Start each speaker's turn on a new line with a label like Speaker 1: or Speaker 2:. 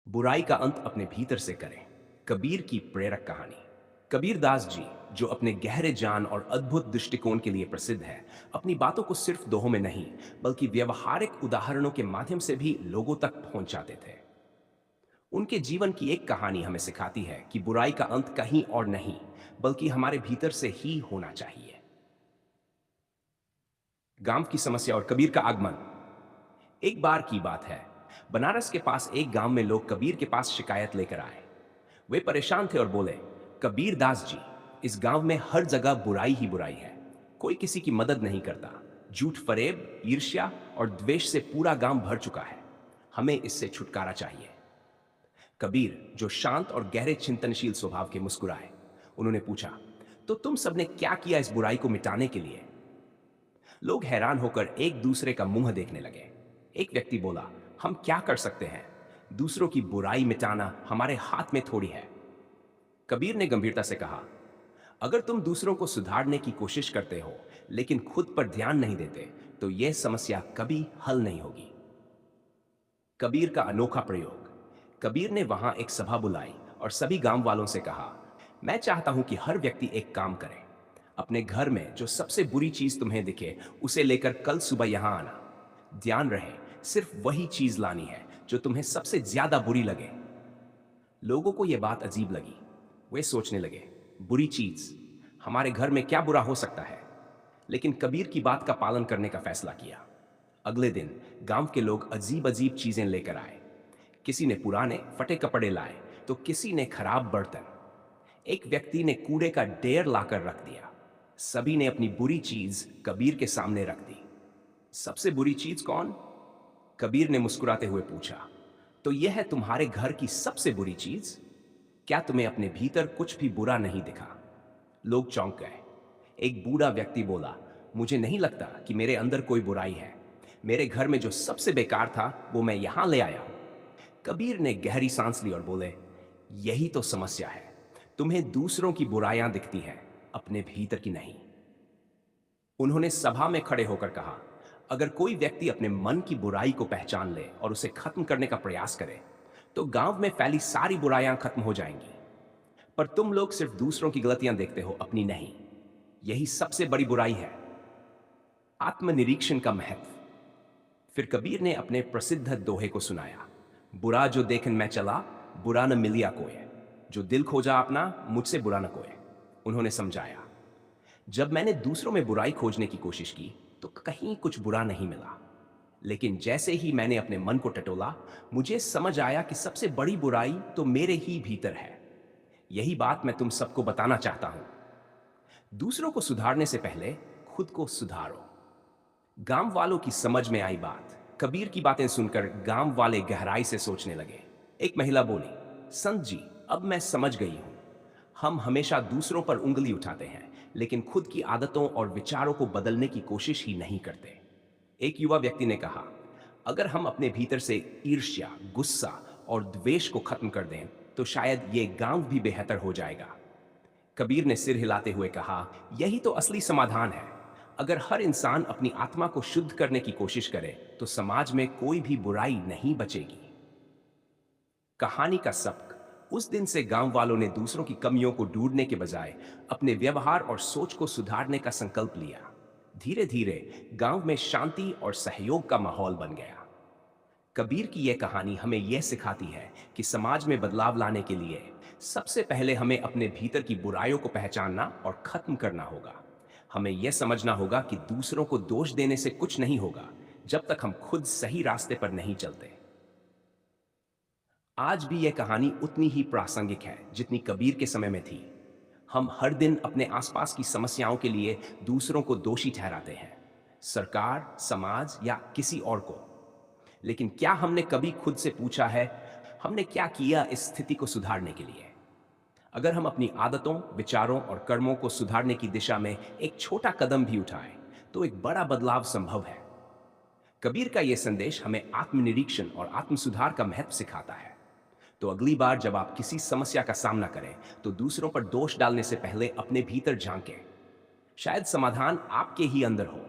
Speaker 1: बुराई का अंत अपने भीतर से करें। कबीर की प्रेरक कहानी। कबीर दास जी, जो अपने गहरे ज्ञान और अद्भुत दृष्टिकोण के लिए प्रसिद्ध है, अपनी बातों को सिर्फ दोहों में नहीं बल्कि व्यवहारिक उदाहरणों के माध्यम से भी लोगों तक पहुंचाते थे। उनके जीवन की एक कहानी हमें सिखाती है कि बुराई का अंत कहीं और नहीं बल्कि हमारे भीतर से ही होना चाहिए। गांव की समस्या और कबीर का आगमन। एक बार की बात है, बनारस के पास एक गांव में लोग कबीर के पास शिकायत लेकर आए। वे परेशान थे और बोले, कबीर दास जी, इस गांव में हर जगह बुराई ही बुराई है। कोई किसी की मदद नहीं करता। झूठ फरेब, ईर्ष्या और द्वेष से पूरा गांव भर चुका है। हमें इससे छुटकारा चाहिए। कबीर, जो शांत और गहरे चिंतनशील स्वभाव के, मुस्कुराए। उन्होंने पूछा, तो तुम सबने क्या किया इस बुराई को मिटाने के लिए? लोग हैरान होकर एक दूसरे का मुंह देखने लगे। एक व्यक्ति बोला, हम क्या कर सकते हैं? दूसरों की बुराई मिटाना हमारे हाथ में थोड़ी है। कबीर ने गंभीरता से कहा, अगर तुम दूसरों को सुधारने की कोशिश करते हो लेकिन खुद पर ध्यान नहीं देते तो यह समस्या कभी हल नहीं होगी। कबीर का अनोखा प्रयोग। कबीर ने वहां एक सभा बुलाई और सभी गांव वालों से कहा, मैं चाहता हूं कि हर व्यक्ति एक काम करे। अपने घर में जो सबसे बुरी चीज तुम्हें दिखे उसे लेकर कल सुबह यहां आना। ध्यान रहे, सिर्फ वही चीज लानी है जो तुम्हें सबसे ज्यादा बुरी लगे। लोगों को यह बात अजीब लगी। वे सोचने लगे, बुरी चीज, हमारे घर में क्या बुरा हो सकता है? लेकिन कबीर की बात का पालन करने का फैसला किया। अगले दिन गांव के लोग अजीब अजीब चीजें लेकर आए। किसी ने पुराने फटे कपड़े लाए तो किसी ने खराब बर्तन। एक व्यक्ति ने कूड़े का ढेर लाकर रख दिया। सभी ने अपनी बुरी चीज कबीर के सामने रख दी। सबसे बुरी चीज कौन? कबीर ने मुस्कुराते हुए पूछा, तो यह है तुम्हारे घर की सबसे बुरी चीज? क्या तुम्हें अपने भीतर कुछ भी बुरा नहीं दिखा? लोग चौंक गए। एक बूढ़ा व्यक्ति बोला, मुझे नहीं लगता कि मेरे अंदर कोई बुराई है। मेरे घर में जो सबसे बेकार था वो मैं यहां ले आया हूं। कबीर ने गहरी सांस ली और बोले, यही तो समस्या है। तुम्हें दूसरों की बुराइयां दिखती हैं, अपने भीतर की नहीं। उन्होंने सभा में खड़े होकर कहा, अगर कोई व्यक्ति अपने मन की बुराई को पहचान ले और उसे खत्म करने का प्रयास करे तो गांव में फैली सारी बुराइयां खत्म हो जाएंगी। पर तुम लोग सिर्फ दूसरों की गलतियां देखते हो, अपनी नहीं। यही सबसे बड़ी बुराई है। आत्मनिरीक्षण का महत्व। फिर कबीर ने अपने प्रसिद्ध दोहे को सुनाया, बुरा जो देखन मैं चला, बुरा न मिलिया कोय। जो दिल खोजा अपना, मुझसे बुरा न कोय। उन्होंने समझाया, जब मैंने दूसरों में बुराई खोजने की कोशिश की तो कहीं कुछ बुरा नहीं मिला। लेकिन जैसे ही मैंने अपने मन को टटोला, मुझे समझ आया कि सबसे बड़ी बुराई तो मेरे ही भीतर है। यही बात मैं तुम सबको बताना चाहता हूं। दूसरों को सुधारने से पहले खुद को सुधारो। गांव वालों की समझ में आई बात। कबीर की बातें सुनकर गांव वाले गहराई से सोचने लगे। एक महिला बोली, संत जी, अब मैं समझ गई हूं। हम हमेशा दूसरों पर उंगली उठाते हैं लेकिन खुद की आदतों और विचारों को बदलने की कोशिश ही नहीं करते। एक युवा व्यक्ति ने कहा, अगर हम अपने भीतर से ईर्ष्या, गुस्सा और द्वेष को खत्म कर दें तो शायद ये गांव भी बेहतर हो जाएगा। कबीर ने सिर हिलाते हुए कहा, यही तो असली समाधान है। अगर हर इंसान अपनी आत्मा को शुद्ध करने की कोशिश करे तो समाज में कोई भी बुराई नहीं बचेगी। कहानी का सबक। उस दिन से गांव वालों ने दूसरों की कमियों को ढूंढने के बजाय अपने व्यवहार और सोच को सुधारने का संकल्प लिया। धीरे धीरे गांव में शांति और सहयोग का माहौल बन गया। कबीर की यह कहानी हमें यह सिखाती है कि समाज में बदलाव लाने के लिए सबसे पहले हमें अपने भीतर की बुराइयों को पहचानना और खत्म करना होगा। हमें यह समझना होगा कि दूसरों को दोष देने से कुछ नहीं होगा जब तक हम खुद सही रास्ते पर नहीं चलते। आज भी यह कहानी उतनी ही प्रासंगिक है जितनी कबीर के समय में थी। हम हर दिन अपने आसपास की समस्याओं के लिए दूसरों को दोषी ठहराते हैं, सरकार, समाज या किसी और को। लेकिन क्या हमने कभी खुद से पूछा है, हमने क्या किया इस स्थिति को सुधारने के लिए? अगर हम अपनी आदतों, विचारों और कर्मों को सुधारने की दिशा में एक छोटा कदम भी उठाएं, तो एक बड़ा बदलाव संभव है। कबीर का यह संदेश हमें आत्मनिरीक्षण और आत्म सुधार का महत्व सिखाता है। तो अगली बार जब आप किसी समस्या का सामना करें तो दूसरों पर दोष डालने से पहले अपने भीतर झांकें। शायद समाधान आपके ही अंदर हो।